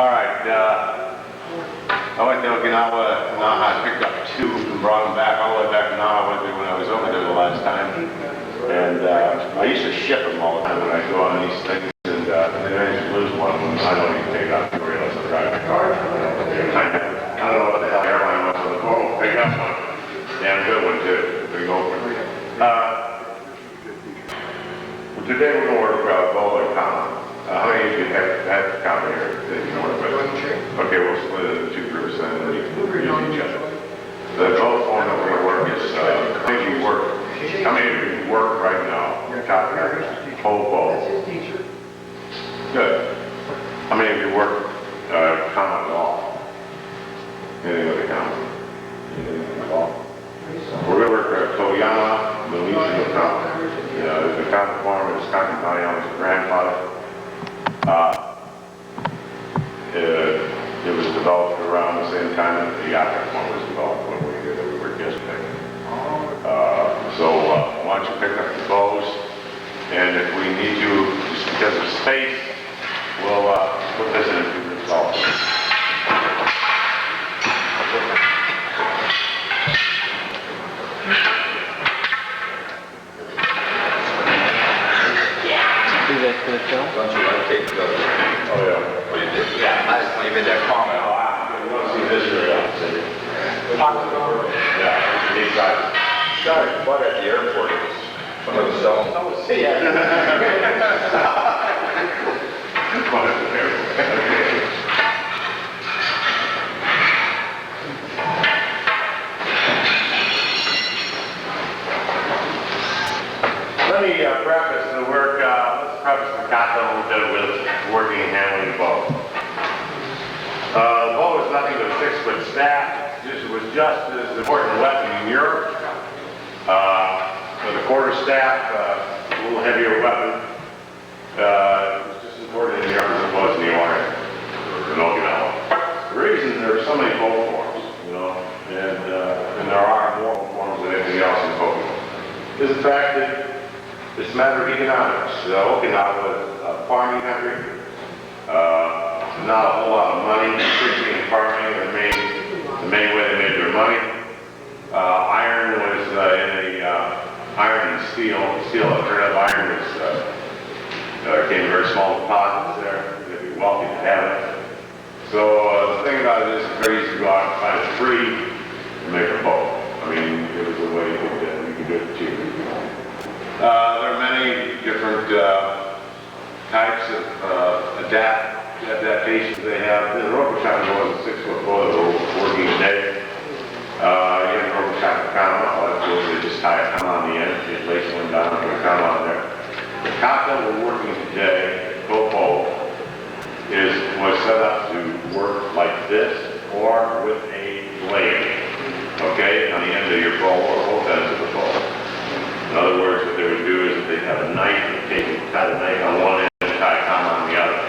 All right. I went to Okinawa. I picked up two and brought them back all the way back to Naha when I was over there the last time. And I used to ship them all the time when I go on these things. And then I used to lose one of them. I don't even take it out to realize I'm driving a car. I don't know what the hell airline was on the phone. Pick up one. Damn good one too. Big open. Today we're going to work bowling common. How many of you have common here that you know what? Okay, we'll split it into two groups and then you can use each other. The both form that we're going to work is how many of you work? How many of you work right now? Top whole bowl. Good. How many of you work common at all? Anything with a common? Anything at all? We're going to work Toyama, Malaysia, common. The common form is Kakamani's grandfather. It was developed around the same time that the Yaka form was developed when we were yesterday. So why don't you pick up the bows, and if we need you, just because of space, we'll put this in a few minutes also. Don't you want to take the... Oh, yeah. What you did? Yeah, I just want you made that comment. Oh, you want to see this or else? Yeah, these guys. Sorry, but at the airport, some of the stones. Oh, see, yeah. But at the airport. Okay. Let me preface the work. Let's preface the content a little bit with working and handling the bow. The bow is nothing but a 6-foot staff. It was just as important weapon in Europe. With a quarter staff, a little heavier weapon. It was just as important in Europe as it was in the Orient, in Okinawa. The reason there are so many bow forms, and there are more forms than anything else in Kobudo, is the fact that it's a matter of economics. Okinawa is a farming country. Not a whole lot of money. Fishing and farming are the main way they made their money. Iron was in iron and steel. Steel, alternative iron came in very small deposits there. They'd be wealthy to have it. So the thing about it is it's very easy to go out and find a tree and make a bow. I mean, it was a way you could do it cheaply. There are many different types of adaptations they have. The Rokushaka bow is a 6-foot bow that we're working today. You have the Rokushaka kama, they just tie a kama on the end, you lace one down and put a kama on there. The kata we're working today, Koeppel, was set up to work like this or with a blade, okay, on the end of your bow or both ends of the bow. In other words, what they would do is that they'd have a knife and cut a knife on one end and tie a kama on the other.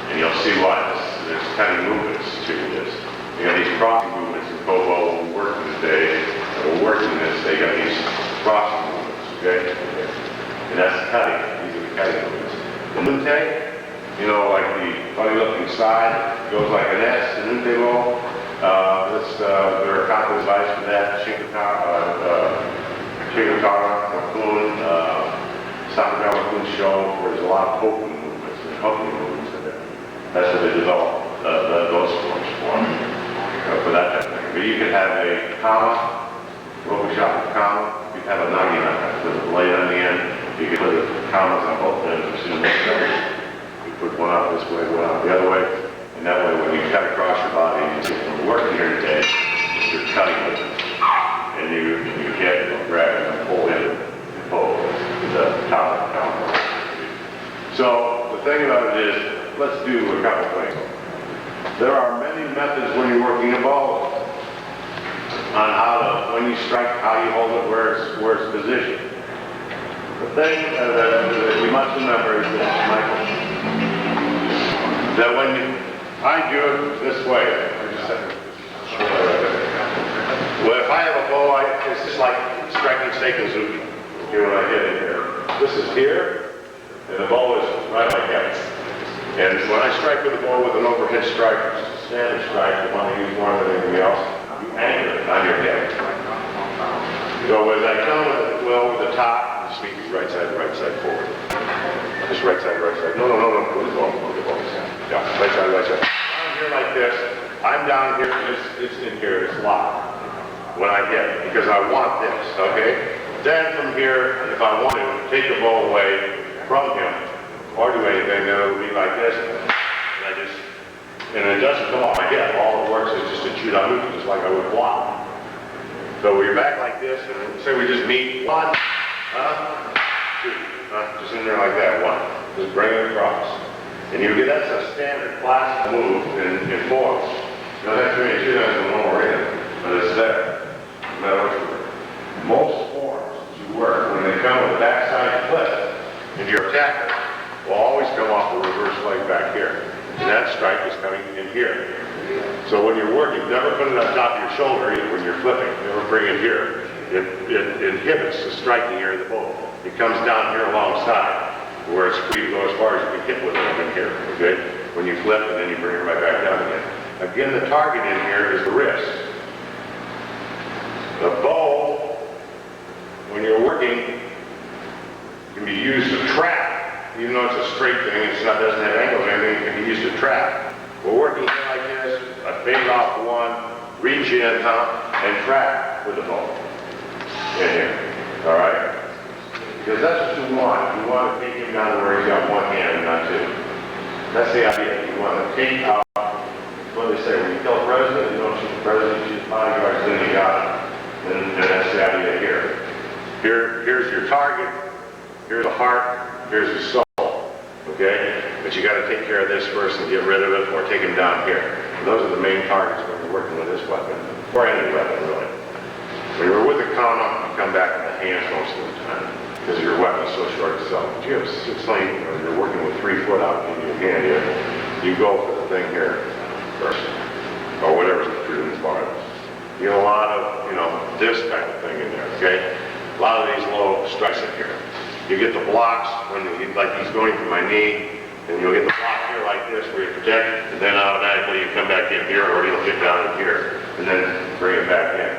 And you'll see why there's cutting movements to this. You got these crossing movements in Kobudo when we're working today. We're working this, they got these crossing movements, okay? And that's the cutting. These are the cutting movements. The nute, like the funny looking side, goes like an S, the nute bow. There are kata devices for that, Shigatara, Makun, Sakagawa Kun show, where there's a lot of hooking movements and hooking movements in there. That's what they developed those forms for that type of thing. But you could have a kama, Rokushaka kama, you could have a naginata with a blade on the end. You could put the kamas on both ends, you put one out this way, one out the other way, and that way when you cut across your body, and you're working here today, you're cutting with it. And you get grab and pull in and pull the top of the counter. So the thing about it is, let's do a couple things. There are many methods when you're working a bow on how to, when you strike, how you hold it, where it's positioned. The thing that you must remember is this, Michael, that when I do it this way, well, if I have a bow, it's just like striking steak and zuki. Okay, when I hit it here. This is here, and the bow is right like that. And when I strike with a bow with an overhead strike, which is a standard strike, you want to use more than anything else, you anchor it on your head. So as I come with the quill over the top, just meet right side forward. Just right side. No. Put the bow. Yeah, right side. I'm here like this. I'm down here, it's in here, it's locked. When I hit it, because I want this, okay? Then from here, if I want to take the bow away from him, or do anything, then it'll be like this. And it doesn't come off my head. All it works is just to shoot on movement, just like I would block. So we're back like this, and say we just meet, 1, 2, just in there like that, 1. Just bring it across. And you get, that's a standard classic move in force. You don't have to really shoot on the one we're in, but it's there. No matter what you work. Most forms you work, when they come with a backside flip, and your attacker will always come off the reverse leg back here. And that strike is coming in here. So when you're working, never put it on top of your shoulder either when you're flipping. Never bring it here. It inhibits the striking area of the bow. It comes down here alongside, where it's free to go as far as you can hit with it in here, okay? When you flip and then you bring it right back down again. Again, the target in here is the wrist. The bow, when you're working, can be used to trap. Even though it's a straight thing, doesn't have angles or anything, it can be used to trap. We're working here like this, I fade off 1, reach in, and trap with the bow. In here, all right? Because that's what you want. You want to take him down to where he's got 1 hand and not 2. That's the idea. You want to take out, what they say, when you kill the president, you don't shoot the president, you shoot bodyguards, then you got him. And that's the idea here. Here's your target, here's the heart, here's the soul, okay? But you got to take care of this first and get rid of it, or take him down here. And those are the main targets when you're working with this weapon, or any weapon really. When you're with the kama, you come back in the hands most of the time, because your weapon is so short itself. But you have 6 lane, or you're working with 3 foot out in your hand here, you go for the thing here first, or whatever's the farthest. You get a lot of, this kind of thing in there, okay? A lot of these low strikes in here. You get the blocks when like he's going for my knee, and you'll get the block here like this where you protect, and then automatically you come back in here, or he'll get down in here, and then bring it back in.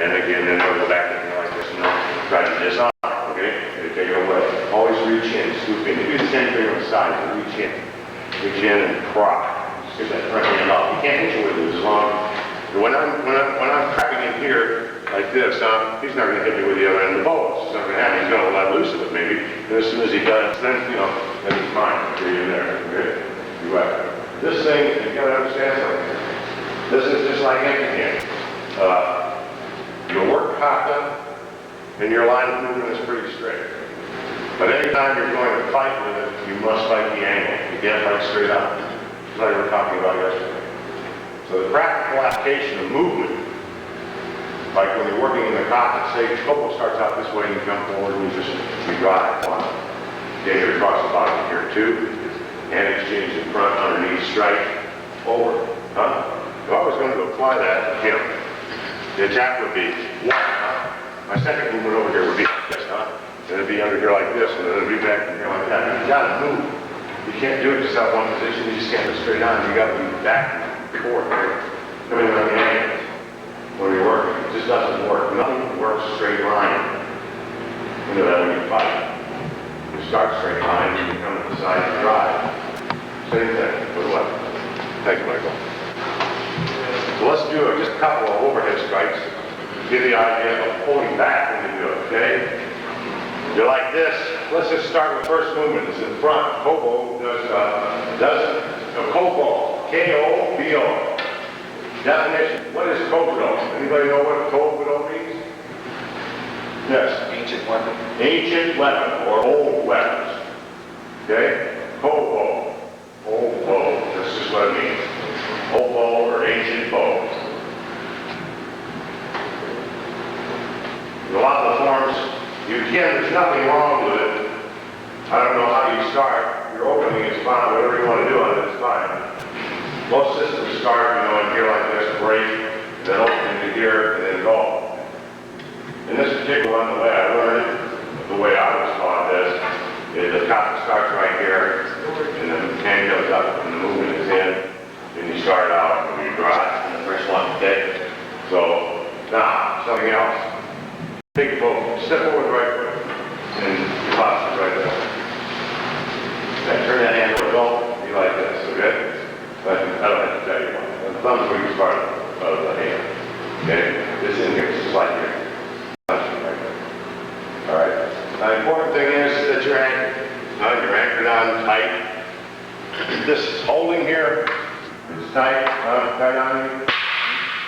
And again, then he'll go back in here like this, and try to disarm, okay? And take it away. Always reach in, swoop in. You do the same thing on the side, reach in and pry. Just get that front hand off. You can't hit you with it as long. When I'm trapping in here like this, he's not going to hit me with the other end of the bow. It's not going to happen. He's going to let loose of it maybe. And as soon as he does, then then he's fine. Get in there. Okay? You have it. This thing, you got to understand something. This is just like anything. You work kata, and your line of movement is pretty straight. But anytime you're going to fight with it, you must fight the angle. You can't fight straight up. That's what we were talking about yesterday. So the practical application of movement, like when you're working in the kata, say Koeppel starts out this way and you come forward and you drive 1. Get your across the body here 2. Hand exchange in front, underneath, strike, over. If I was going to apply that to him, the attack would be 1. My second movement over here would be like this, and it'd be under here like this, and then it'd be back in here like that. You gotta move. You can't do it just out one position. You just can't go straight on. You gotta be back and forth. Coming on the angles when you're working. It just doesn't work. Nothing works straight line. You know that when you fight. You start straight line, and you come to the side and drive. Same thing with what? Thank you, Michael. So let's do just a couple of overhead strikes. Give the idea of pulling back when you do it, okay? You're like this. Let's just start with first movement. It's in front. Kobudo does a Kobudo. K-O-B-O. Definition. What is Kobudo? Anybody know what Kobudo means? Yes. Ancient weapon. Ancient weapon or old weapons. Okay? Kobudo. Old bow. That's just what it means. Old bow or ancient bow. A lot of the forms, there's nothing wrong with it. I don't know how you start. Your opening is fine. Whatever you want to do on it is fine. Most systems start, in here like this, break, then open into here, and then go. In this particular one, the way I learned it, the way I was taught this, is the kata starts right here, and the hand goes up, and the movement is in, and you start out, and you drive, and the first one, okay? So, now, something else. Take a boat, step over the right foot, and your posture right there. Then turn that hand over, don't be like this, okay? But I don't have to tell you one. The thumb's the weakest part of the hand, okay? This in here, just like here. All right. Now, the important thing is that you're anchored. You're anchored on tight. This is holding here. It's tight, tight on you.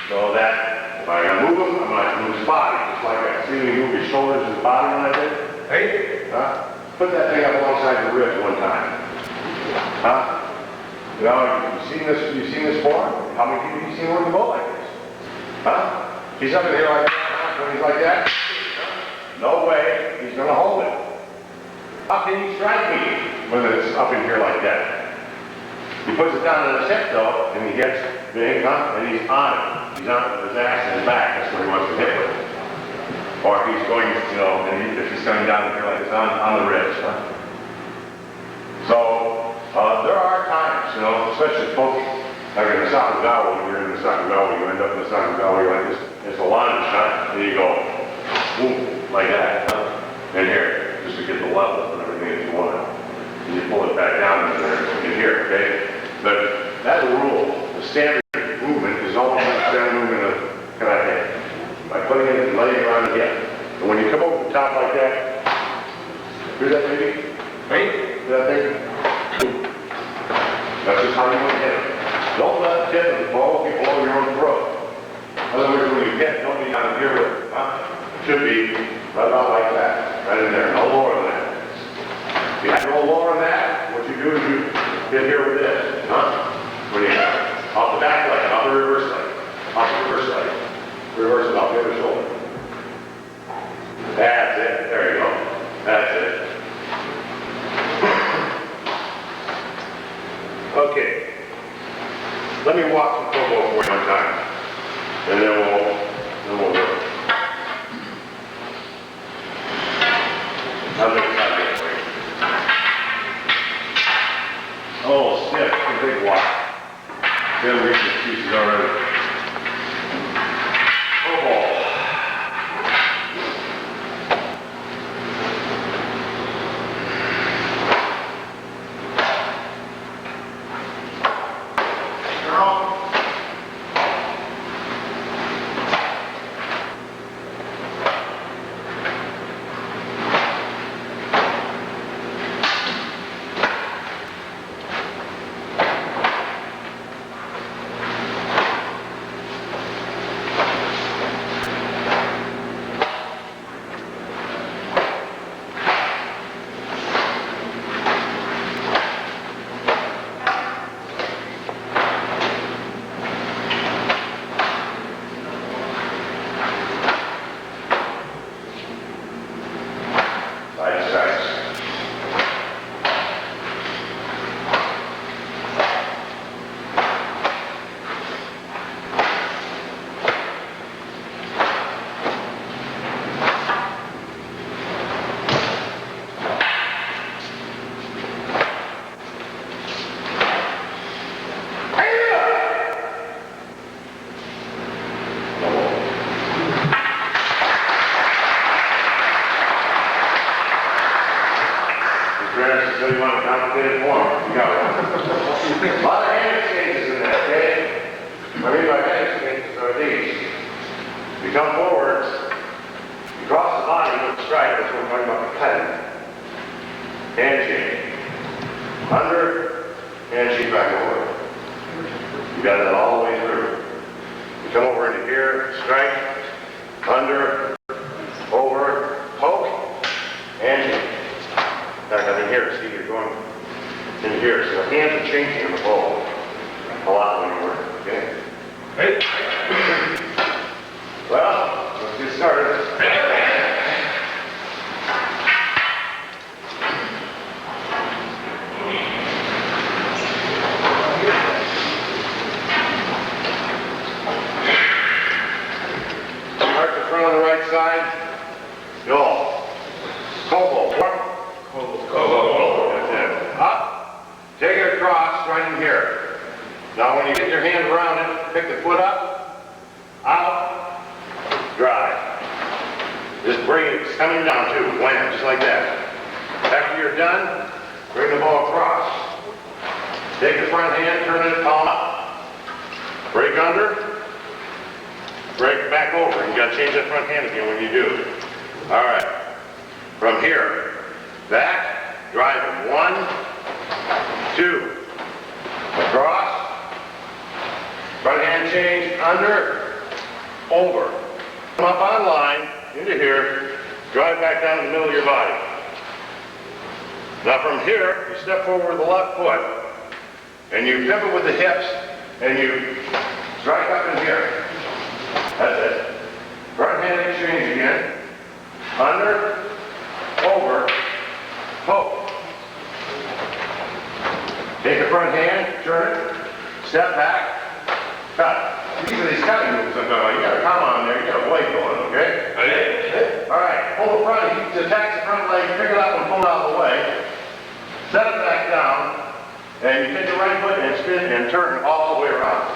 So that if I gotta move him, I'm gonna have to move his body, just like I see you move your shoulders and body when I did. Hey, put that thing up alongside the ribs one time. You know, you've seen this before? How many people have you seen work the boat like this? He's up in here like that, when he's like that. No way he's gonna hold it. How can he strike me when it's up in here like that? He puts it down on his hip though, and he gets big, and he's on it. He's on it with his ass and his back. That's where he wants to hit with. Or if he's going, you know, and if he's coming down here like this on the ribs. So there are times, you know, especially folks like in the Sakugawa, when you're in the Sakugawa, you end up in the Sakugawa, you're like this. It's a lunge, and you go, boom, like that, and here, just to get the level and everything that you want. And you pull it back down in there, in here, okay? But that rule, the standard movement is always the standard movement of karate. By putting it and laying it around the hip. And when you come over the top like that, hear that baby? Right? Hear that baby? That's just how you want to hit it. Don't let the tip of the ball get below your own throat. In other words, when you hit, don't be down here with it. Should be right about like that. Right in there. No lower than that. If you have to go lower than that, what you do is you hit here with this. When you off the back leg, off the reverse leg. Off the reverse leg. Reverse it off the other shoulder. That's it. There you go. That's it. Okay. Let me walk the Kobudo for you one time. And then we'll work. I'll make it for you. Oh, stiff. A big walk. Then reach the pieces already. So you want a complicated form? You got one. A lot of hand exchanges in there, okay? What I mean by hand exchanges are these. You come forward, you cross the body with a strike, that's what we're talking about the cutting. Handshake. Under, handshake back over. You got that all the way through. You come over into here, strike, under, over, poke, handshake. In fact, I mean here, see, you're going in here, so the hands are changing in the bowl a lot when you work, okay? Hey. Well, let's get started. Start the front on the right side. Yo. Kobudo. Kobudo. That's it. Up. Now when you get your hands around it, pick the foot up, out, drive. Just bring it, it's coming down too, wham, just like that. After you're done, bring the ball across. Take the front hand, turn it, palm up. Break under, break back over. You gotta change that front hand again when you do. All right. From here, back, drive it. 1, 2, across. Front hand change, under, over. Come up on line, into here, drive back down in the middle of your body. Now from here, you step forward with the left foot, and you pivot with the hips, and you strike up in here. That's it. Front hand exchange again. Under, over, poke. Take the front hand, turn it, step back, cut. These are these cutting moves I'm talking about. You got a comma on there, you got a blade going, okay? Okay. All right, pull the front, he attacks the front leg, pick it up and pull it out of the way. Set it back down, and you take the right foot and spin and turn all the way around.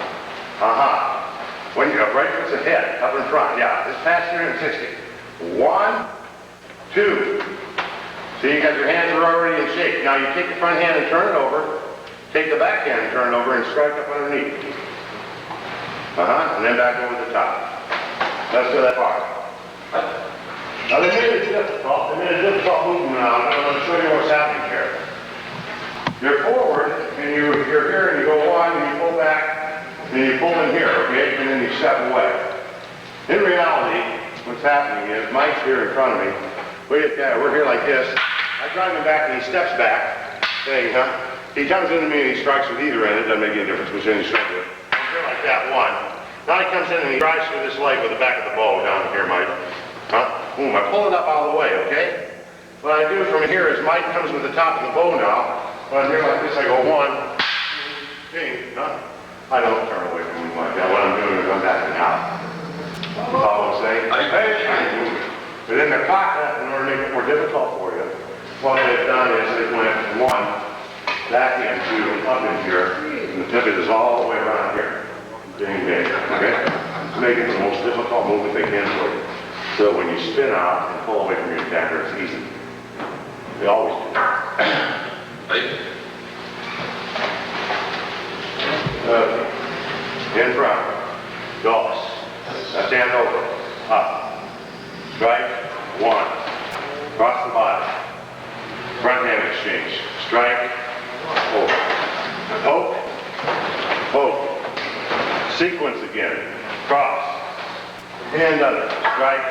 When you right foot's ahead, up in front, yeah, just past 360. 1, 2. See, you got your hands are already in shape. Now you take the front hand and turn it over, take the back hand and turn it over and strike up underneath. And then back over the top. Let's go that far. Now they made it difficult movement now. I'm going to show you what's happening here. You're forward, and you're here, and you go 1, and you pull back, and you pull in here, okay? And then you step away. In reality, what's happening is Mike's here in front of me. We're here like this. I drive him back, and he steps back. Saying, He comes into me, and he strikes with either end. It doesn't make any difference which end he strikes with. I'm here like that, 1. Now he comes in, and he drives through this leg with the back of the bow down here, Mike. Boom, I pull it up out of the way, okay? What I do from here is Mike comes with the top of the bow now. When I'm here like this, I go 1, ding, I don't turn away from him like that. What I'm doing is I'm backing out. Follow what I'm saying? Hey, but in the kata, in order to make it more difficult for you, what they've done is they went 1, back into, up in here, and the pivot is all the way around here. Ding, ding, okay? To make it the most difficult movement they can for you. So when you spin out and pull away from your attacker, it's easy. They always do. In front, dos, left hand over, up, strike, 1, cross the body, front hand exchange, strike, over, poke, poke, sequence again, cross, hand under, strike,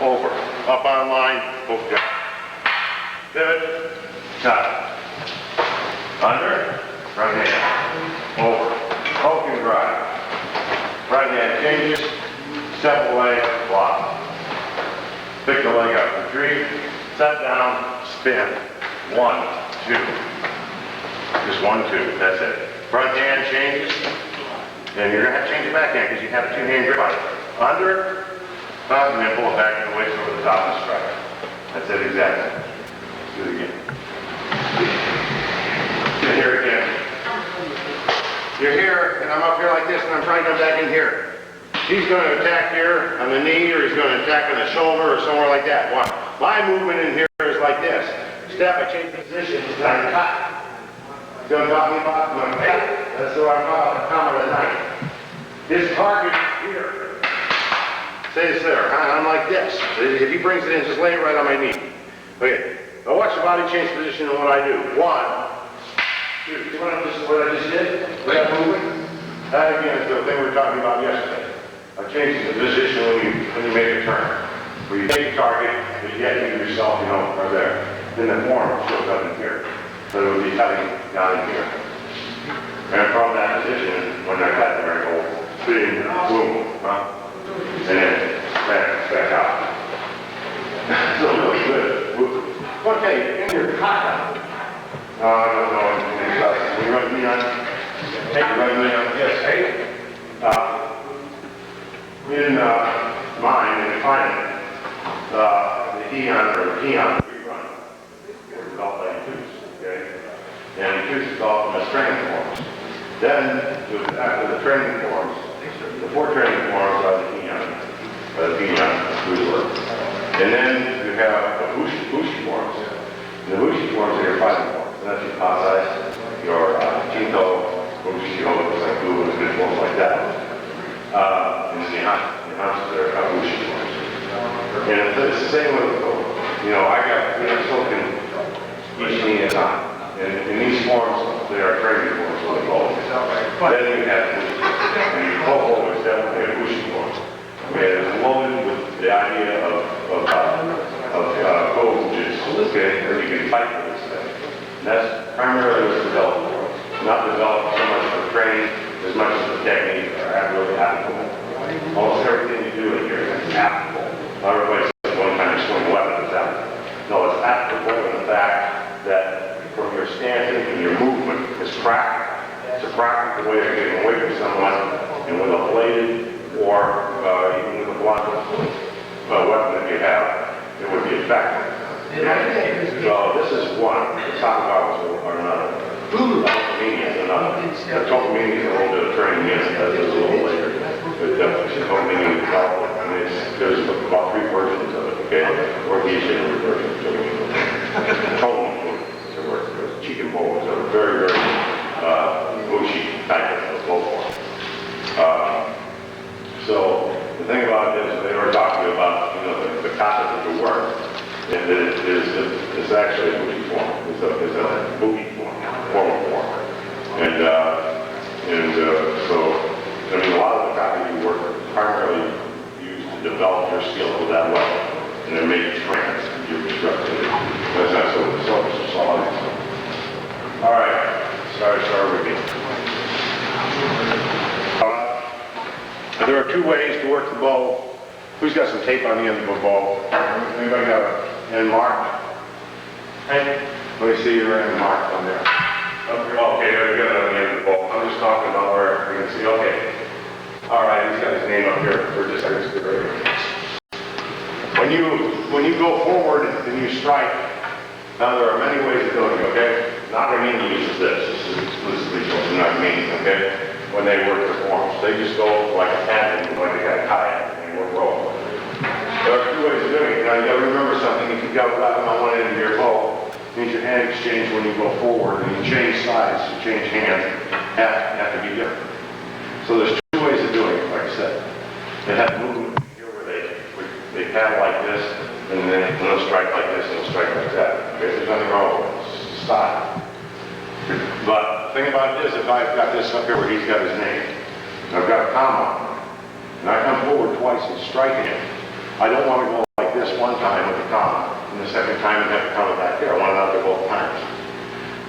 over, up on line, poke down, pivot, cut, under, front hand, over, poke and drive, right hand changes, step away, block, pick the leg up, retreat, set down, spin, 1, 2, just 1, 2, that's it. Front hand changes, and you're going to have to change your back hand because you have a 2-hand grip on it. Under, and then pull it back and waist over the top and strike. That's it exactly. Let's do it again. Get here again. You're here, and I'm up here like this, and I'm trying to come back in here. He's going to attack here on the knee, or he's going to attack on the shoulder, or somewhere like that. My movement in here is like this. Step, I change position, and I cut. See what I'm talking about? I'm going, hey, that's what I'm talking about, comma of the night. His target is here. Stays there. I'm like this. If he brings it in, just lay it right on my knee. Okay. Now watch the body change position and what I do. 1, 2. See what I just did? With that movement? That again is the thing we were talking about yesterday. I changed the position when you make a turn. Where you take a target, but yet you yourself, are there. Then the form shows up in here. So it would be cutting down in here. And from that position, when I cut there, I go, bing, boom, and then back out. So really good. Okay, in your kata. No, when you run me on, take your right knee on, yes, hey. In mine, in defining the Heon or Heon free run, it's called like tooth, okay? And tooth is called from a strength force. Then, after the training forms, the 4 training forms are the Piñon, and then you have the Bushi forms. And the Bushi forms are your fighting forms. And that's your Kazai, your Chinto, Bushi, like Kobudo, and good forms like that. And then the Hanshis are Bushi forms. And it's the same with the Kobudo. I got, so can each knee at a time. And in these forms, they are training forms for the Kobudo. Then you have Bushi. And your Kobudo is definitely a Bushi form. Okay, it's woven with the idea of Kobudo jutsu, okay, where you can fight for this thing. And that's primarily what's developed for. Not developed so much for training as much as the technique are really applicable. Almost everything you do in here is applicable. Not everybody says one kind of swing weapon is applicable. No, it's applicable in the fact that from your standing and your movement, it's practical. It's a practical way of getting away from someone, and with a bladed or even with a blunt weapon that you have, it would be effective. So this is one. The Sakagawas are another. Kokumini is another. The Kokumini is a little bit of training in it. That is a little later. But definitely Kokumini is developed. I mean, there's about 3 versions of it, okay? Or Gishin versions of it. Kokumini, chicken bowls are very, very Bushi type of bow form. So the thing about it is they were talking about, the kata of the work, and it's actually a Bushi form. It's a Bushi formal form. And so, I mean, a lot of the kata you work are primarily used to develop your skill with that weapon, and they're made trans, you're instructed. That's not so solid. All right, start with me. There are 2 ways to work the bow. Who's got some tape on the end of a bow? Anybody got an end mark? Hey, let me see your end mark on there. Okay, there we go on the end of the bow. I'm just talking about where you can see. Okay. All right, he's got his name up here for just a second. When you go forward and you strike, now there are many ways of doing it. Okay, Nagamini uses this. This is exclusively for Nagamini. Okay. When they work the forms. They just go like a tandem, like they got a kayak, and they work roll. There are 2 ways of doing it. Now you gotta remember something, if you've got weapon on one end of your bow, it means your hand exchange when you go forward, and you change sides, you change hands, have to be different. So there's 2 ways of doing it, like I said. They have movement here where they paddle like this, and then they'll strike like this, and they'll strike like that. Okay, there's nothing wrong with it, it's style. But the thing about it is, if I've got this up here where he's got his name, and I've got a comma, and I come forward twice and strike him, I don't want to go like this one time with the comma, and the second time and have to come back there. I want it out there both times.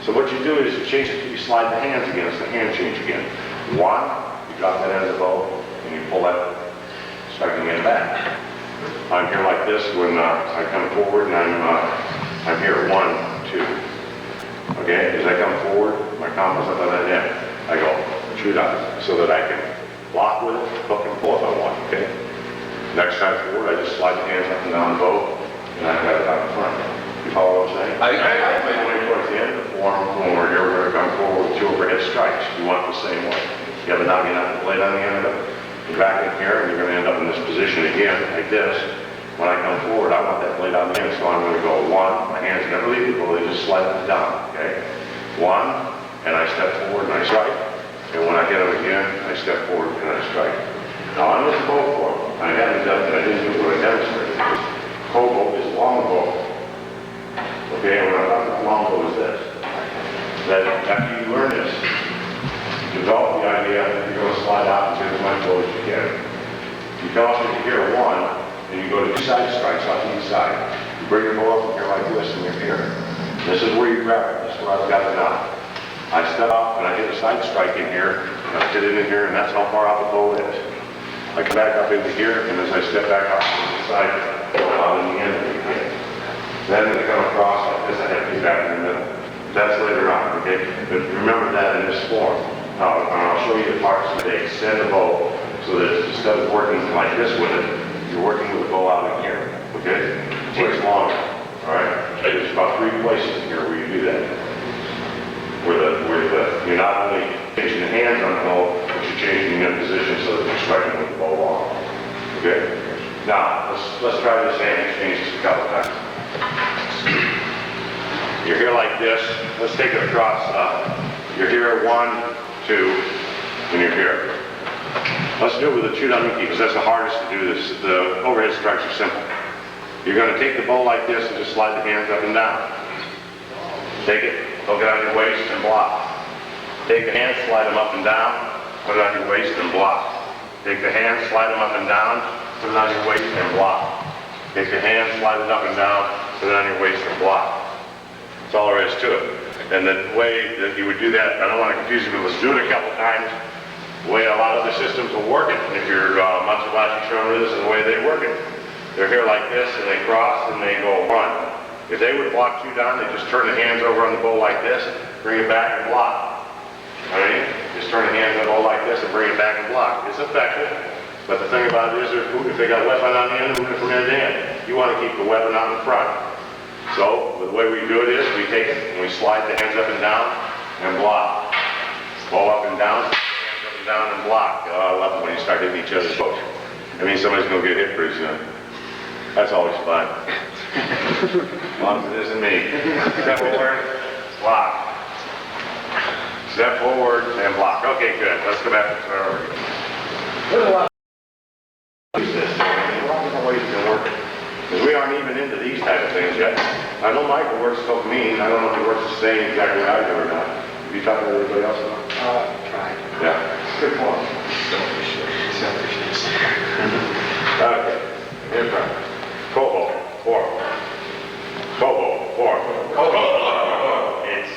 So what you do is you change it, you slide the hands again, it's the hand change again. 1, you drop that end of the bow, and you pull that, striking it back. I'm here like this when I come forward, and I'm here 1, 2. Okay, as I come forward, my comma's up on that end. I go, shoot up, so that I can lock with it, hook and pull if I want, okay? Next time forward, I just slide the hands up and down the bow, and I've got it out in front. You follow what I'm saying? I play way towards the end of the form, when we're here, we're going to come forward with 2 overhead strikes. You want it the same way. You have a knocking out the blade on the end of it. You're back in here, and you're going to end up in this position again, like this. When I come forward, I want that blade on the end, so I'm going to go 1, my hands never leave the bow, they just slide it down, okay? 1, and I step forward and I strike. And when I hit them again, I step forward and I strike. Now on this bow form, I haven't done it, I didn't do what I demonstrated. Kobudo is long bow. Okay, and what I thought about long bow is this. That after you learn this, develop the idea that you're going to slide out and get as much bow as you can. You come up and you hear 1, and you go to 2 side strikes off each side. You bring your bow up and you're like this, and you're here. This is where you grab it. This is where I've got it now. I step up and I hit a side strike in here, and I hit it in here, and that's how far out the bow is. I come back up into here, and as I step back up to the side, out in the end of it again. Then when I come across like this, I have to be back in the middle. That's later on, okay? But remember that in this form. Now, I'll show you the parts where they extend the bow so that instead of working like this with it, you're working with the bow out in here, okay? It takes longer, all right? There's about 3 places here where you do that. Where you're not only changing the hands on the bow, but you're changing your position so that you're striking with the bow long. Okay? Now, let's try this hand exchange just a couple times. You're here like this. Let's take it across. You're here, 1, 2, and you're here. Let's do it with a chudanuki because that's the hardest to do this. The overhead strikes are simple. You're going to take the bow like this and just slide the hands up and down. Take it, hook it on your waist and block. Take the hands, slide them up and down, put it on your waist and block. Take the hands, slide them up and down, put it on your waist and block. Take the hands, slide it up and down, put it on your waist and block. That's all there is to it. And the way that you would do that, I don't want to confuse you, but let's do it a couple times. The way a lot of the systems will work it, if you're Matsubashi showing this is the way they work it. They're here like this, and they cross, and they go 1. If they would block you down, they just turn the hands over on the bow like this, bring it back and block. All right? Just turn the hands on the bow like this and bring it back and block. It's effective, but the thing about it is if they got a weapon on the end, move it from end to end. You want to keep the weapon on the front. So, the way we do it is we take it and we slide the hands up and down and block. Bow up and down, hands up and down and block. I love it when you start hitting each other's bows. I mean, somebody's going to get hit pretty soon. That's always fun. As long as it isn't me. Step forward, block. Step forward and block. Okay, good. Let's go back to our There's a lot of use this. There's a lot of different ways you can work it. Because we aren't even into these type of things yet. I know Michael works so mean. I don't know if he works the same exactly how I do or not. Have you talked to everybody else about? Tried. Yeah. Good point. Selfishness. Okay. In front. Koeppel, 4. Koeppel, 4. Koeppel. It's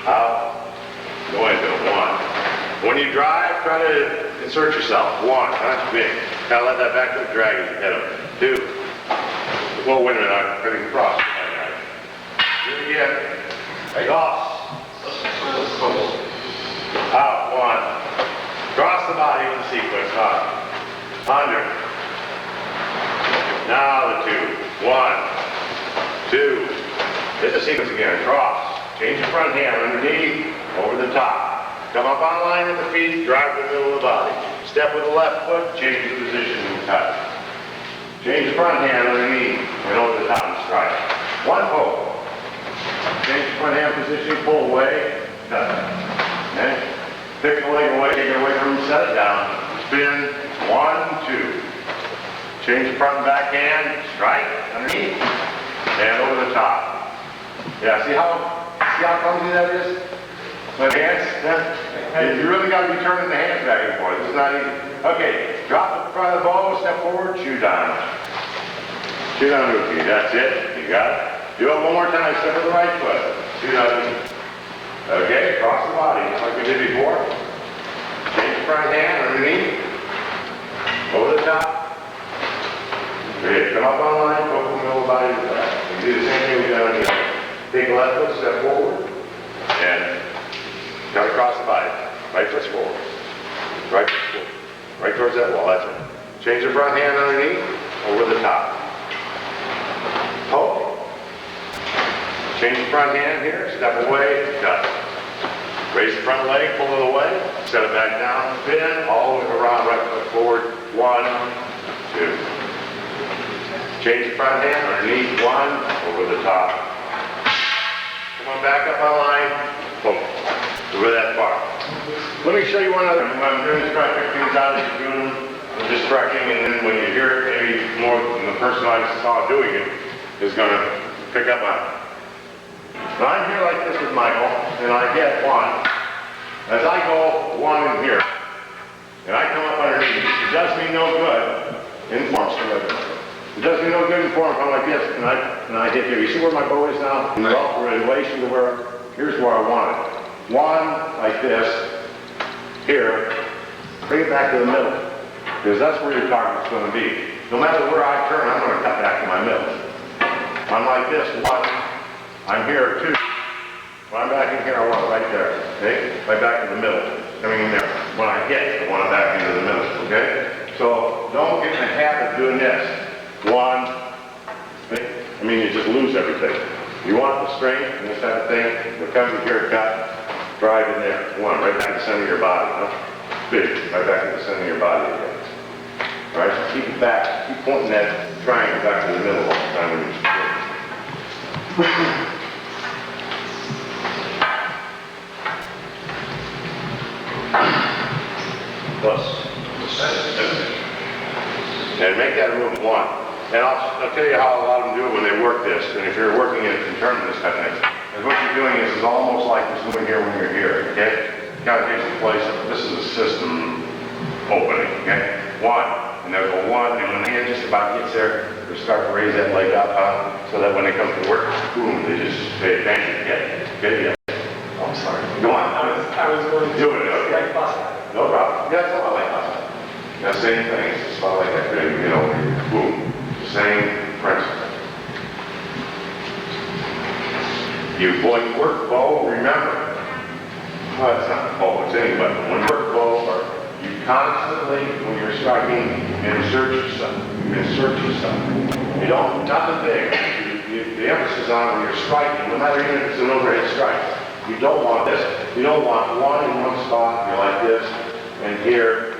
out. Go into 1. When you drive, try to insert yourself. 1. That's big. Now let that back foot drag as you hit him. 2. Well, wait a minute. I'm putting across. Do it again. Toss. Out. 1. Cross the body with the sequence. Up. Under. Now the 2. 1, 2. Hit the sequence again. Cross. Change the front hand underneath, over the top. Come up on line with the feet, drive the middle of the body. Step with the left foot, change the position and cut. Change the front hand underneath and over the top and strike. 1 pull. Change the front hand position, pull away, cut. Okay? Pick the leg away, take it away from him, set it down. Spin. 1, 2. Change the front and back hand, strike, underneath, and over the top. Yeah, see how clumsy that is? The hands, you really got to be turning the hands back and forth. It's not easy. Okay, drop the front of the bow, step forward, shoot down. Shoot down, Uki, that's it, you got it. Do it one more time, step with the right foot. Shoot down. Okay, cross the body, like we did before. Change the front hand underneath, over the top. Great. Come up on line, go from the middle of the body to the back. You do the same thing we done on the other. Take the left foot, step forward, and cut across the body. Right foot's forward. Right foot's forward. Right towards that wall, that's it. Change the front hand underneath, over the top. Poke. Change the front hand here, step away, cut. Raise the front leg, pull it away, set it back down, spin, all the way around, right foot forward. 1, 2. Change the front hand underneath, 1, over the top. Come on back up on line, boom, over that far. Let me show you one other. When I'm doing stretching things out, as you're doing them, I'm just stretching, and then when you hear it, maybe more than the person I saw doing it is going to pick up on it. Now I'm here like this with Michael, and I get 1. As I go 1 in here, and I come up underneath, it does me no good in form. It does me no good in form if I'm like this, and I hit here. You see where my bow is now? Well, in relation to where, here's where I want it. 1, like this, here, bring it back to the middle, because that's where your target's going to be. No matter where I turn, I'm going to cut back to my middle. I'm like this, 1, I'm here, 2. When I'm back in here, I want it right there, okay? Right back in the middle. I mean, there. When I hit, I want it back into the middle, okay? So, don't get in the habit of doing this. 1, I mean, you just lose everything. You want the strength and this type of thing, but come to here, cut, Drive in there. One, right back to the center of your body, huh? Big, right back to the center of your body again. All right, so keep it back. Keep pointing that triangle back to the middle all the time when you plus. And make that a movement one. And I'll tell you how a lot of them do it when they work this. And if you're working in terms of this kind of thing, and what you're doing is almost like this moving here when you're here, okay? Kind of takes the place of, this is a system opening, okay? One, and they'll go one, and when the hand just about gets there, they start to raise that leg up, so that when they come to work, boom, they just pay attention, get. Oh, I'm sorry. Go on. I was going to Do it, okay? like pasta. No problem. Yeah, it's a lot like that. Now, same thing, it's just about like that, you know, boom, same principle. You work bow, remember, well, it's not a bow, it's any weapon. When you work bow, or you constantly, when you're striking, insert yourself. You don't, nothing big. The emphasis on when you're striking, no matter even if it's an overhead strike, you don't want this. You don't want one in one spot, you're like this, and here,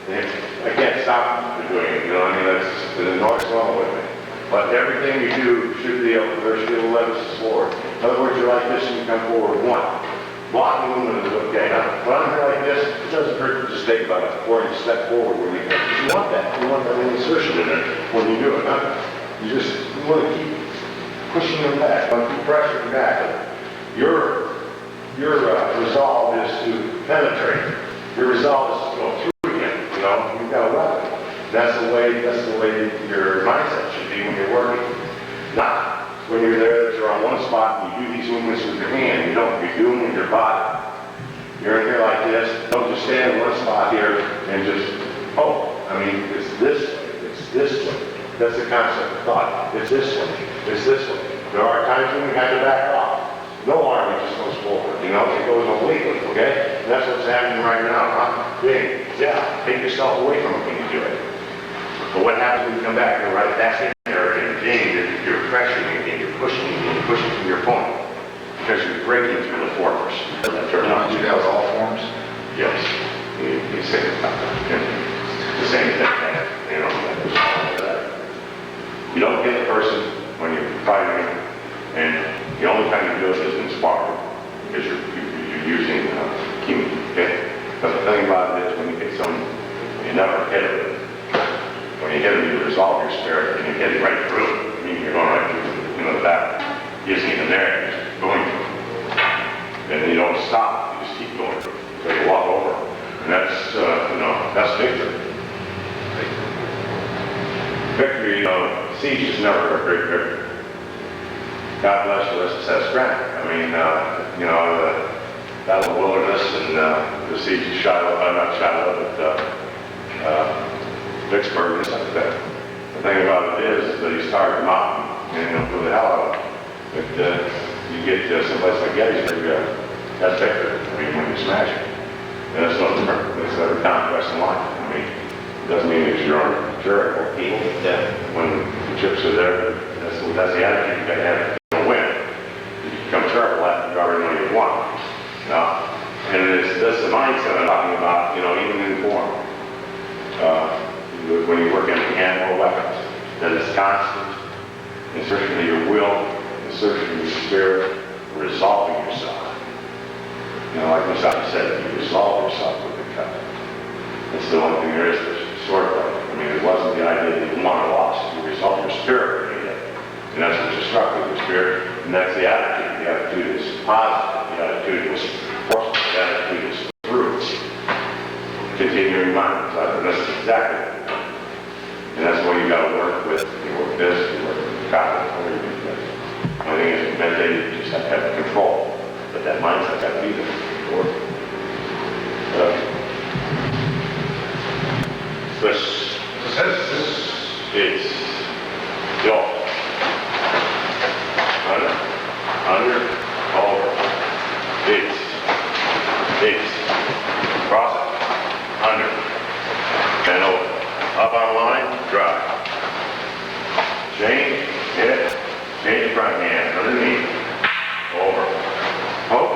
I can't stop doing it, you know what I mean? That's the noise wrong with me. But everything you do should be able to, there should be a little emphasis forward. In other words, you're like this and you come forward one. Blocking movement is okay. Now, when I'm here like this, it doesn't hurt to just take about a 4-inch step forward when you go. You want that. You want that insertion in there when you do it, huh? You want to keep pushing them back, keep pressuring back. Your resolve is to penetrate. Your resolve is to go through. You know, you've got a weapon. That's the way your mindset should be when you're working. Not when you're there that you're on one spot and you do these movements with your hand. You don't. You do them with your body. You're in here like this. Don't just stand in one spot here and just, oh, I mean, it's this way. It's this way. That's the concept of thought. It's this way. It's this way. There are times when we have to back off. No arm, it just goes forward, you know, it goes obliquely, okay? And that's what's happening right now, huh? Big, yeah, take yourself away from it when you do it. But what happens when you come back, you're right back in there, and you're pressuring again, you're pushing from your opponent. Because you're breaking through the fortress. You do that with all forms? Yes, you say it about that. The same thing, you know, you don't hit the person when you're fighting, and the only time you do it is in sparring, because you're using chemo, okay? But the thing about it is when you hit someone, you never hit it. When you hit them, you resolve your spirit, and you hit it right through. I mean, you're going right through, the back. He isn't even there, you're just going through. And then you don't stop, you just keep going through. So you walk over. And that's, that's victory. Victory, siege is never a great victory. God bless you, let's assess strength. I mean, the Battle of the Wilderness and the siege of Shiloh, not Shiloh, but Vicksburg and stuff like that. The thing about it is that he started them out and blew the hell out of them. But you get someplace like Gettysburg, that's victory. I mean, when you smash it. And that's no different. It's every conquest in life. I mean, it doesn't mean it's your own Jericho. When the chips are there, that's the attitude you got to have. Become terrible at it, you already know you won. And that's the mindset I'm talking about, even in form. When you work in handheld weapons, that is constant insertion of your will, insertion of your spirit, resolving yourself. Like Masaki said, you resolve yourself with the cut. That's the only thing there is to sort of. I mean, it wasn't the idea that you won or lost. You resolve your spirit when you did. And that's what you're struck with, your spirit. And that's the attitude. The attitude is positive. The attitude is forceful. The attitude is through. Continuing mind. So that's exactly what you're doing. And that's what you got to work with. You work this, you work with the confidence, whatever you do. The only thing is, meditating, you just have to have the control. But that mindset's got to be there. This is yours. Under, over, it's, cross it, under, and over, up on line, drive, change your front hand, underneath, over, hook,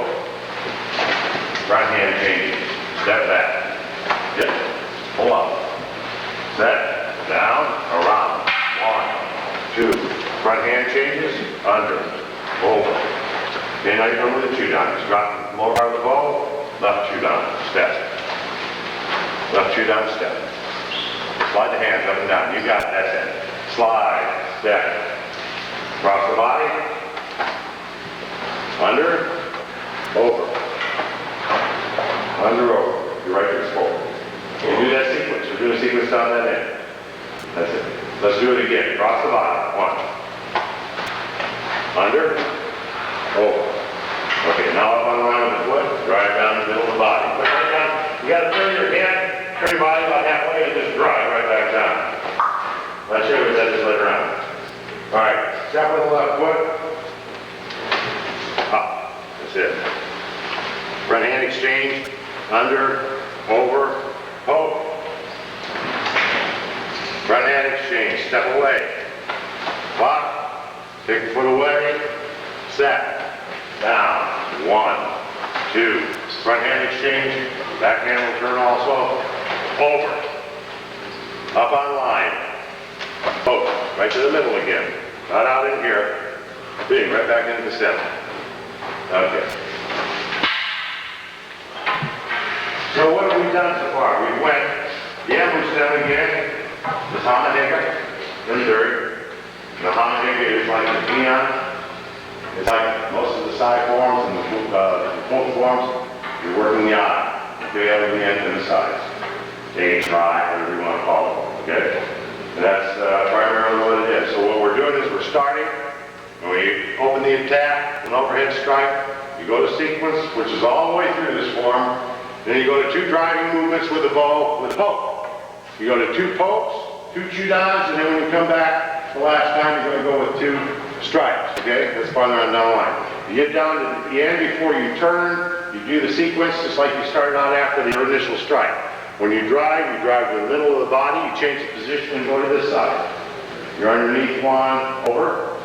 Front hand changes, under, over. Okay, now you're going with the 2 down. Just drop the lower part of the bow, left 2 down, step. Left 2 down, step. Slide the hands up and down. You got it, that's it. Slide, step. Cross the body. Under, over. Under, over. Your right foot's forward. You do that sequence. We're doing a sequence down that end. That's it. Let's do it again. Cross the body. 1. Under, over. Okay, now up on the line with the foot. Drive down the middle of the body. Put it right down. You got to turn your hand, turn your body about halfway, and just drive right back down. Let's show you what that is later on. All right, step with the left foot. Up. That's it. Front hand exchange. Under, over, poke. Front hand exchange. Step away. Lock. Take the foot away. Set. Down. 1, 2. Front hand exchange. Back hand will turn also. Over. Up on line. Poke. Right to the middle again. Not out in here. Bing. Right back into the center. Okay. So what have we done so far? We went the ambush down again. The Hamanega. Then third. The Hamanega is like the peon. It's like most of the side forms and the full forms. You're working the eye. Okay, other the end and the sides. A, try, whatever you want to call it. Okay? And that's primarily what it is. So what we're doing is we're starting, and we open the attack, an overhead strike. You go to sequence, which is all the way through this form. Then you go to 2 driving movements with the bow, with a poke. You go to 2 pokes, 2 chew-downs, and then when you come back the last time, you're going to go with 2 strikes, okay? That's farther on down the line. You get down to the end before you turn, you do the sequence just like you started out after the initial strike. When you drive to the middle of the body, you change the position and go to this side. You're underneath 1, over,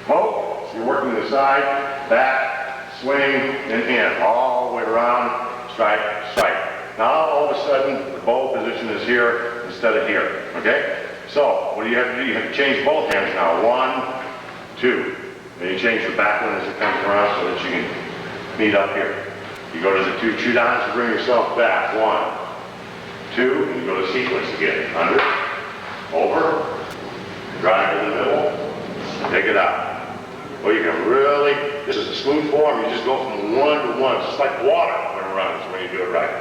poke, you're working the side, back, swing, and in, all the way around, strike, strike. Now all of a sudden the bow position is here instead of here, okay? So what do you have to do? You have to change both hands now. 1, 2. Then you change your back one as it comes around so that you can meet up here. You go to the 2 chew-downs to bring yourself back. 1, 2, and you go to sequence again. Under, over, drive to the middle, take it out. Well, you can really, this is a smooth form, you just go from 1 to 1. It's just like water when it runs when you do it right.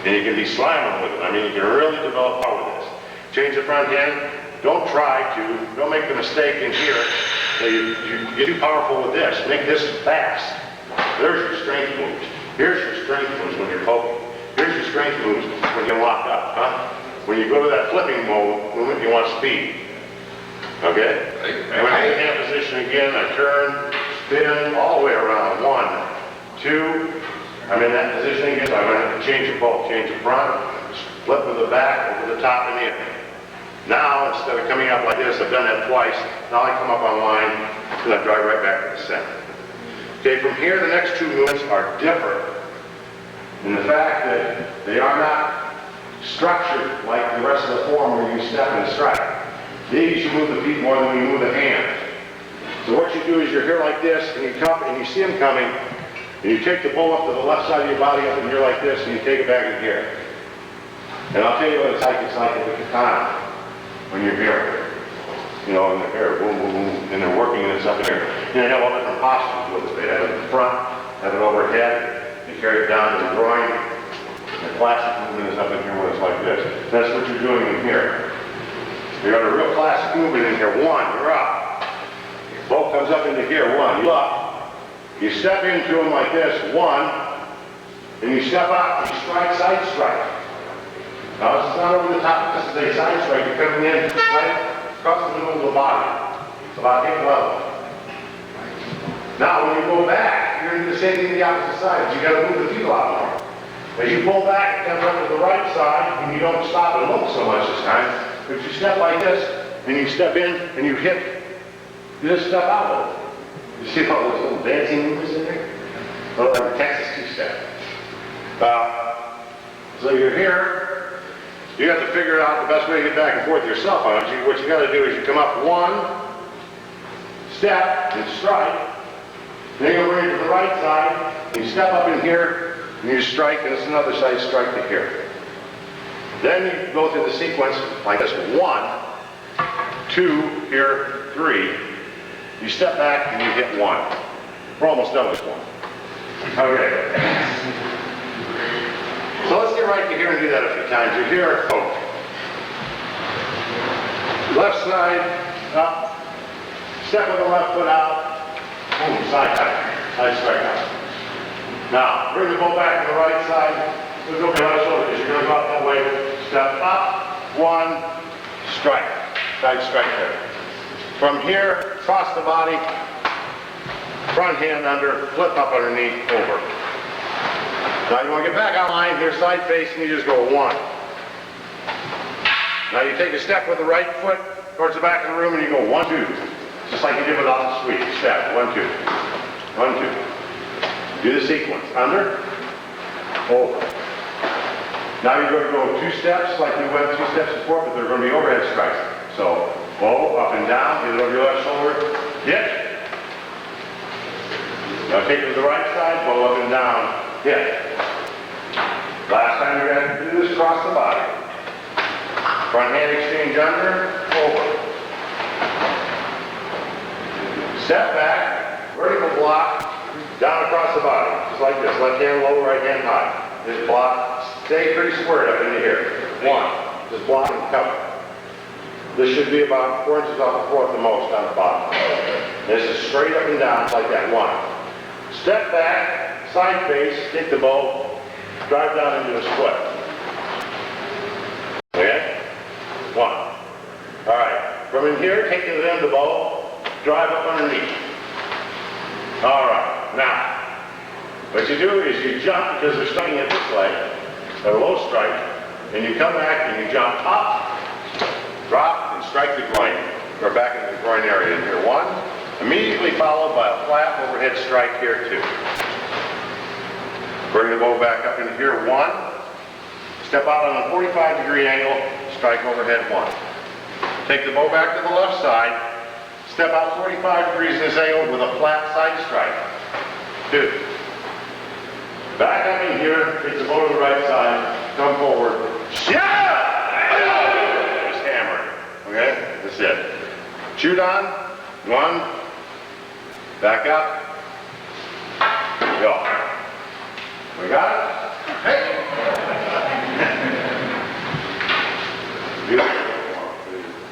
And you can be slamming with it. I mean, you can really develop power with this. Change the front hand. Don't make the mistake in here that you get too powerful with this. Make this fast. There's your strength moves. Here's your strength moves when you're poking. Here's your strength moves when you lock up, huh? When you go to that flipping movement, you want speed. Okay? And when I'm in that position again, I turn, spin, all the way around. 1, 2. I'm in that position again, so I'm going to have to change the both. Change the front, flip with the back, over the top and in. Now, instead of coming up like this, I've done that twice. Now I come up on line, and I drive right back to the center. Okay, from here, the next 2 movements are different in the fact that they are not structured like the rest of the form where you step and strike. These, you move the feet more than you move the hands. So what you do is you're here like this, and you come, and you see them coming, and you take the bow up to the left side of your body up in here like this, and you take it back in here. And I'll tell you what it's like at the katana when you're here. You know, and they're here, boom, boom, boom, and they're working and it's up in here. And they have all different postures with it. They have it in front, have it overhead, they carry it down to the groin. The classic movement is up in here when it's like this. That's what you're doing in here. You got a real classic movement in here. 1, you're up. Bow comes up into here. 1, you up. You step into them like this. 1, and you step out and you strike, side strike. Now this is not over the top. This is a side strike. You're coming in right across the middle of the body. It's about hip level. Now when you go back, you're going to do the same thing to the opposite side. You got to move the feet a lot more. As you pull back, it comes up to the right side, and you don't stop and look so much this time. But you step like this, and you step in, and you hit. You just step out of it. You see all those little dancing moves in there? Well, like a Texas 2-step. So you're here. You have to figure out the best way to get back and forth yourself. What you got to do is you come up 1, step and strike. Then you bring it to the right side, you step up in here, and you strike, and it's another side strike to here. Then you go through the sequence like this: 1, 2, here, 3. You step back and you hit 1. We're almost done with 1. Okay. So let's get right to here and do that a few times. You're here, oh. Left side, up. Step with the left foot out. Boom, side cut. Side strike out. Now, bring the ball back to the right side. Look over your left shoulder because you're going to go out that way. Step up, 1, strike. Side strike there. From here, cross the body, front hand under, flip up underneath, over. Now you want to get back out line here, side face, and you just go 1. Now you take a step with the right foot towards the back of the room and you go 1, 2. Just like you did with off the sweep. Step, 1, 2. 1, 2. Do the sequence. Under, over. Now you're going to go 2 steps like we went 2 steps before, but they're going to be overhead strikes. So, bow, up and down, get it over your left shoulder, hit. Now take it to the right side, bow up and down, hit. Last time you're going to do this, cross the body. Front hand exchange under, over. Step back, vertical block, down across the body, just like this. Left hand low, right hand high. This block, stay pretty squared up into here. 1, just block and cover. This should be about 4 inches off the floor at the most on the bottom. This is straight up and down, just like that. 1. Step back, side face, take the bow, drive down into his foot. Okay? 1. All right. From in here, take the end of the bow, drive up underneath. All right. Now, what you do is you jump because they're striking it this way, a low strike, and you come back and you jump up, drop, and strike the groin, or back into the groin area in here. 1, immediately followed by a flat overhead strike here 2. Bring the bow back up into here. 1, step out on a 45-degree angle, strike overhead 1. Take the bow back to the left side, step out 45 degrees in this angle with a flat side strike. 2. Back up in here, take the bow to the right side, come forward, yeah! Okay, that's it. Shoot on, 1, back up, go. We got it? Hey! Beautiful.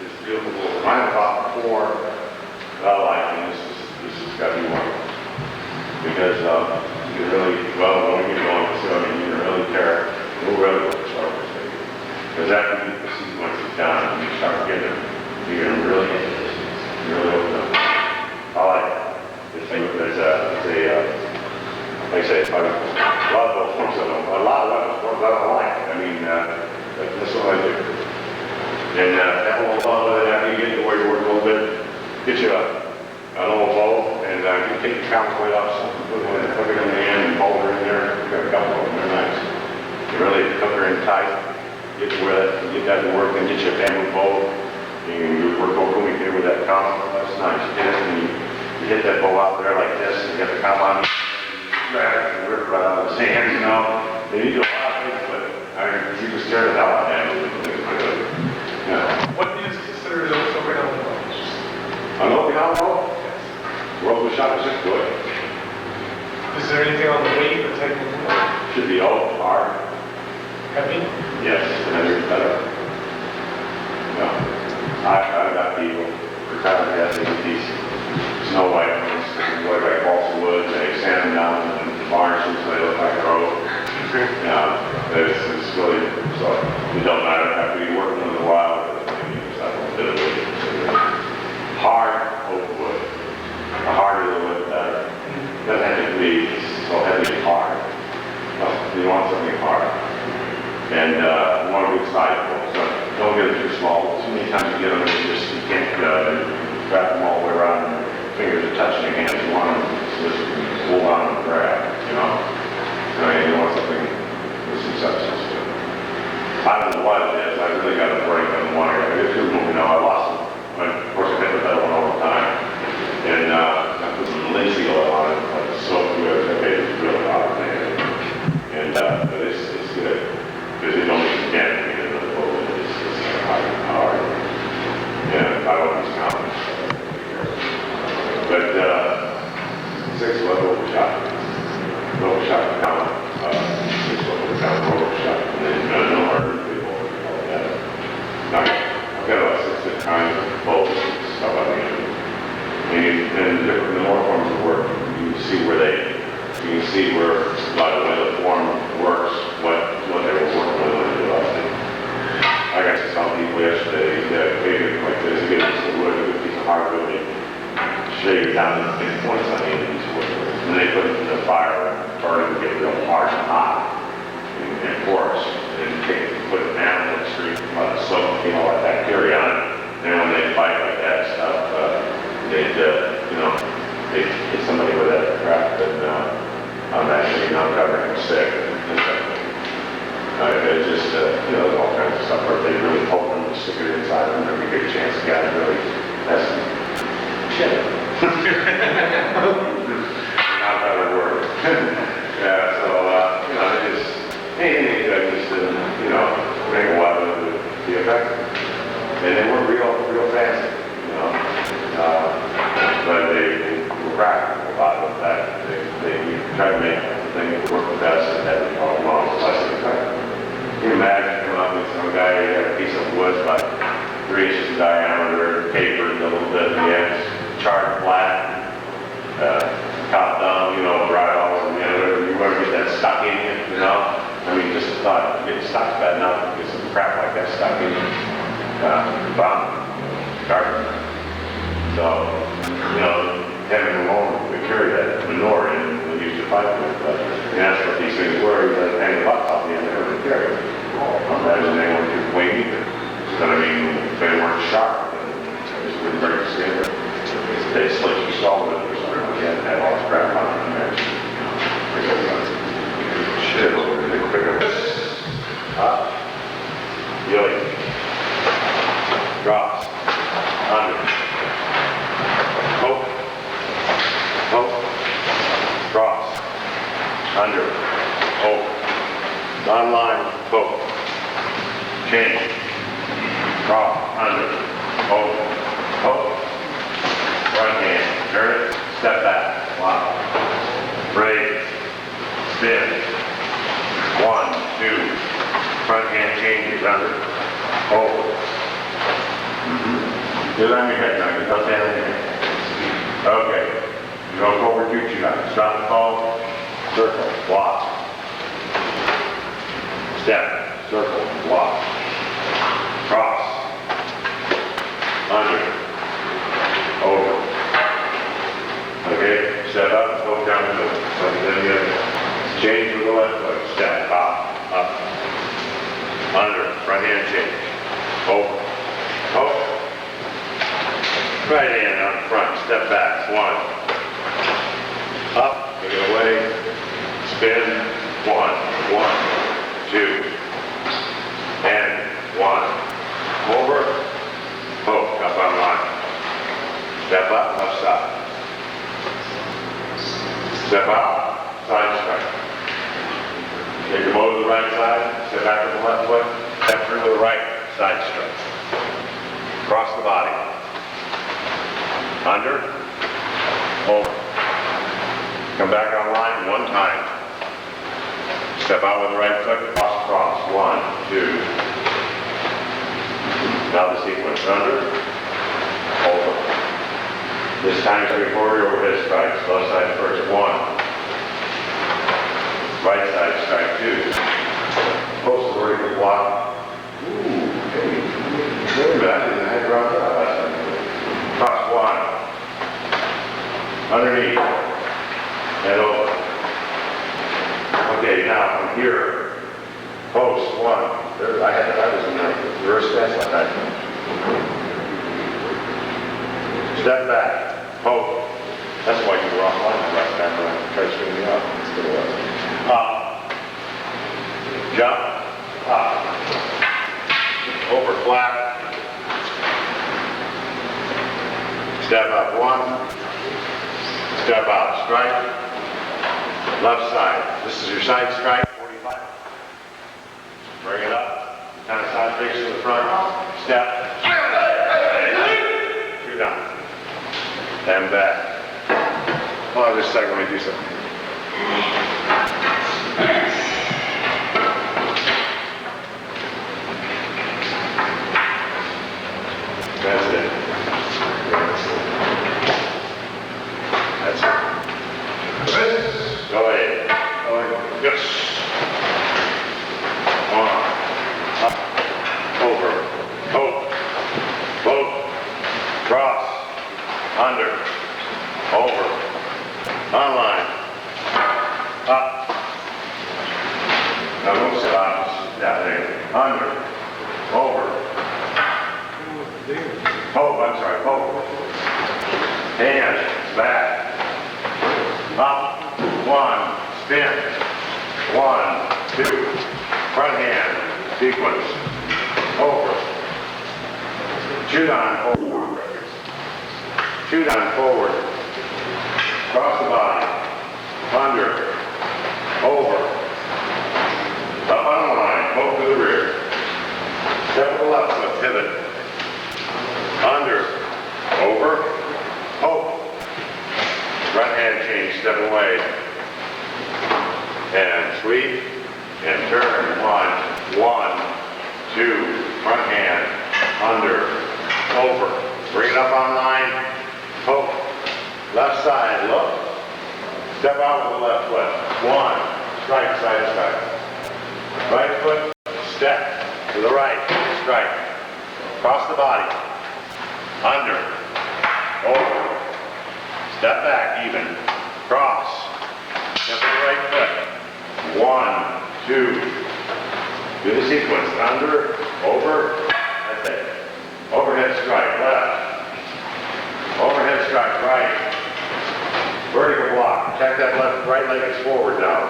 It's beautiful. Mine about 4. I like it. This has got to be one. Because you can really, well, when you get going, so I mean, you can really care. You'll really look for sharp. Because after you get the sequences down and you start getting them, you're going to really open up. I like it. Like I say, a lot of those forms I don't like. I mean, that's what I do. And have a little fun with it after you get to where you work a little bit. Get you an old bow, and you take the counterweight off, put it in the end, and bolt her in there. You got a couple of them, they're nice. You really hook her in tight. Get to where that, get that to work, and get you a bamboo bow. You work over here with that comb. That's nice. You get it, and you hit that bow out there like this, and you get the comb on, grab it, and rip it right out of the sand, you know. Then you do a lot of things, but you can stare it out at that. What is considered an Okinawa bow? An Okinawa bow? World was shot is good. Is there anything on the weight or type of bow? Should be all hard. Heavy? Yes, the heavier the better. No. I've got people retired gas these Snow White ones, white like balsa wood, they sand them down in the barns so they look like a road. It's really, so it don't matter after you work in the wild, hard oak wood. The harder the wood, the better. It doesn't have to be so heavy and hard. No, you want something hard. And you want a good size bowl, so don't get it too small. Too many times you get them, you can't wrap them all the way around. Your fingers are touching your hands. You want them to just hold on and grab, you know. I mean, you want something with some substance to it. I don't know what it is. I really got a break on one area. I get two of them, you know. I lost them. Of course, I hit the metal one all the time. And yesterday, made it like this, get a piece of wood, a piece of hardwood, they shave it down in points on the end of these wood. And they put it in the fire and burn it, get real harsh and hot and porous. And put it down in the street, soak, let that carry on. And when they fight like that stuff, they'd, hit somebody with that crap and I'm actually not covering them sick. It's just, there's all kinds of stuff where they really poke them and stick it inside them every good chance. The guy really, that's shit. Not a better word. Yeah, so, it just, anything that just, make a while to be effective. And they were real fancy, but they were practical. A lot of that, they tried to make the thing that worked the best and that all along was less effective. Can you imagine coming up with some guy who had a piece of wood about 3 inches in diameter, papered a little bit at the ends, charred flat, chopped down, dried all over the end. You want to get that stuck in you, I mean, just the thought of getting stuck bad enough to get some crap like that stuck in you. Bomb, garden. So, having alone, we carry that manure in and use to fight with. But that's what these things were. You hang the butts off the end there and carry it. Imagine they weren't too weighty. But I mean, if they weren't sharp, then they just wouldn't break the skin. They slit your skull with it or something. You had to have all this crap on it. Shit, they pick up this. Really. Drops. Under. Hope. Cross. Under. Hope. Non-line. Hope. Change. Cross. Under. Hope. Right hand. Turn it. Step back. Wow. Raise. Spin. 1, 2. Front hand changes. Under. Over. Get on your head now, don't stand on your head. Okay. You go forward 2 shots. Stop the ball. Circle. Walk. Step. Circle. Walk. Cross. Under. Over. Okay. Step up. Go down the middle. Then the other. Change with the left foot. Step. Up. Under. Front hand change. Over. Right hand out front, step back, 1. Up, take it away, spin, 1, 2, and 1. Over, hook, up on line. Step up, left side. Step out, side strike. Take the bow to the right side, step back with the left foot, step through to the right, side strike. Cross the body. Under, over. Come back on line 1 time. Step out with the right foot, cross, 1, 2. Now the sequence, under, over. This time straightforward overhead strikes. Left side first, 1. Right side strike, 2. Post the vertical block. Ooh, hey. Wait a minute, I had dropped that last time. Cross, 1. Underneath and over. Okay, now from here, post 1. I was in the reverse stance like that. Step back, post. That's why you were offline last time when I tried to swing me up. That's what it was. Up. Jump. Up. Over flat. Step up 1. Step out, strike, left side. This is your side strike, 45. Bring it up, kind of side face to the front, step, 2 down, and back. Hold on just a second, let me do something. That's it. That's it. Go ahead. Yes. 1. Up. Over. Over. under, over. Oh, I'm sorry, over. Hands, back. Up, one, spin. 1, 2. Front hand, sequence. Over. Shoot on, over. Shoot on, forward. Cross the body. Under. Over. Up on the line, poke to the rear. Step to the left foot, pivot. Under. Over. Poke. Right hand change, step away. And sweep. And turn. 1, 2. Front hand. Under. Over. Bring it up on line. Poke. Left side, look. Step out with the left foot. 1. Strike, side to side. Right foot, step. To the right, strike. Cross the body. Under. Over. Step back, even. Cross. Step to the right foot. 1, 2. Do the sequence. Under, over. That's it. Overhead strike, left. Overhead strike, right. Vertical block. Check that right leg is forward now.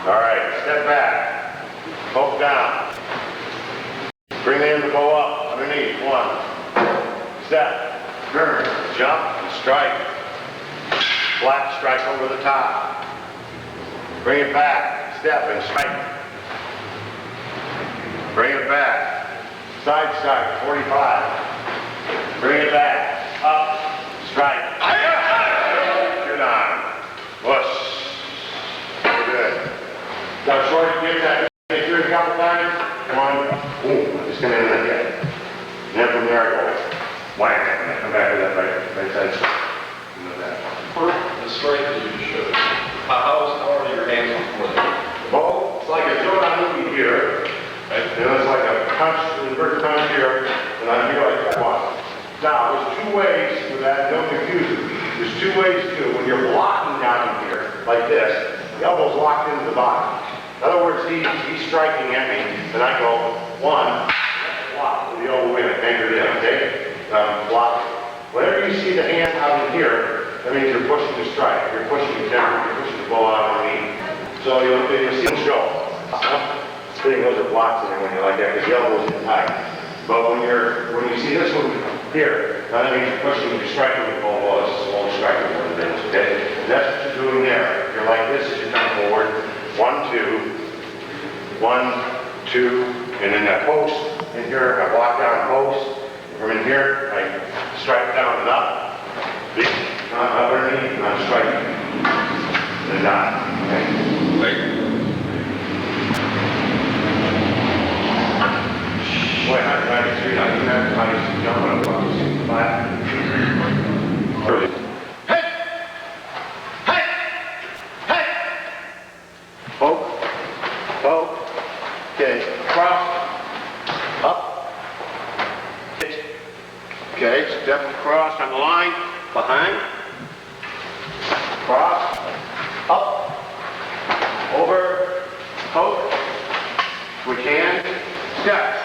All right, step back. Poke down. Bring the end of the bow up underneath. 1. Step. Turn. Jump and strike. Flat strike over the top. Bring it back. Step and strike. Bring it back. Side strike. 45. Bring it back. Up. Strike. Shoot on. Push. Good. Now, short, get that. Get through a couple times. Come on. Boom. Just come in and get. And then from there, I go. Whack. And I come back to that right side. You know that. The strength that you just showed, how are your hands before that? Well, it's like a showdown movie here. Right? You know, it's like a punch, inverted punch here, and I'm here like that one. Now, there's 2 ways to that. Don't confuse it. There's 2 ways to do it. When you're blocking down here, like this, the elbow's locked into the body. In other words, he's striking at me, and I go, 1, block with the elbow in, anchored in, okay? Block. Whenever you see the hand out in here, that means you're pushing the strike. You're pushing the temper. You're pushing the ball out underneath. So you'll see them show. Those are blocks in there when you're like that, because the elbow's in tight. But when you see this one here, that means you're pushing, you're striking the ball. Well, this is a long striking one of things, okay? That's what you're doing there. You're like this as you come forward. 1, 2. 1, 2. And then that post in here, I block down post. From in here, I strike down and up. Underneath, and I'm striking. And not. Okay? Wait, I'm trying to see. I can have to jump on a box. Flat. Hey! Hey! Hey! Poke. Poke. Okay. Cross. Up. Hit. Okay. Step across on the line. Behind. Cross. Up. Over. Poke. Switch hands. Step.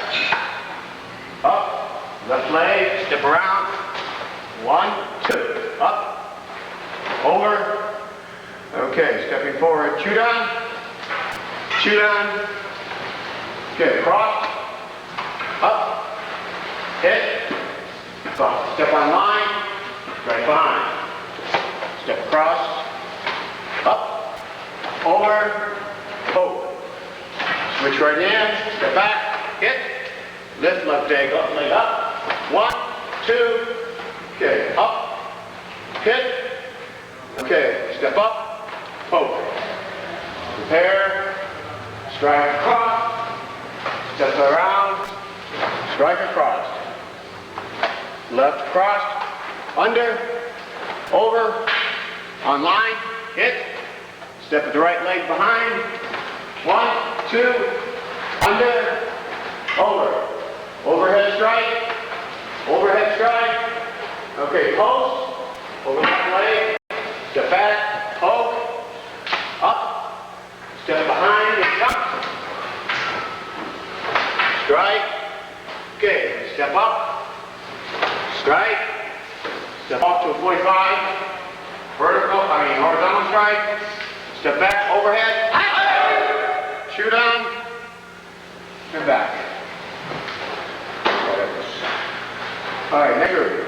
Up, left leg, step around. 1, 2, up, over. Okay, stepping forward, shoot on. Shoot on. Okay, cross. Up, hit. Step on line, right behind. Step across. Up, over, poke. Switch right in, step back, hit. Lift left leg up. 1, 2. Okay, up. Hit. Okay, step up. Poke. Prepare. Strike across. Step around. Strike across. Left crossed. Under. Over. On line. Hit. Step with the right leg behind. 1, 2. Under. Over. Overhead strike. Overhead strike. Okay, post. Over left leg. Step back. Poke. Up. Step behind and jump. strike. Okay, step up, strike, step up to a 45, horizontal strike, step back, overhead, shoot on, and back. All right, next group.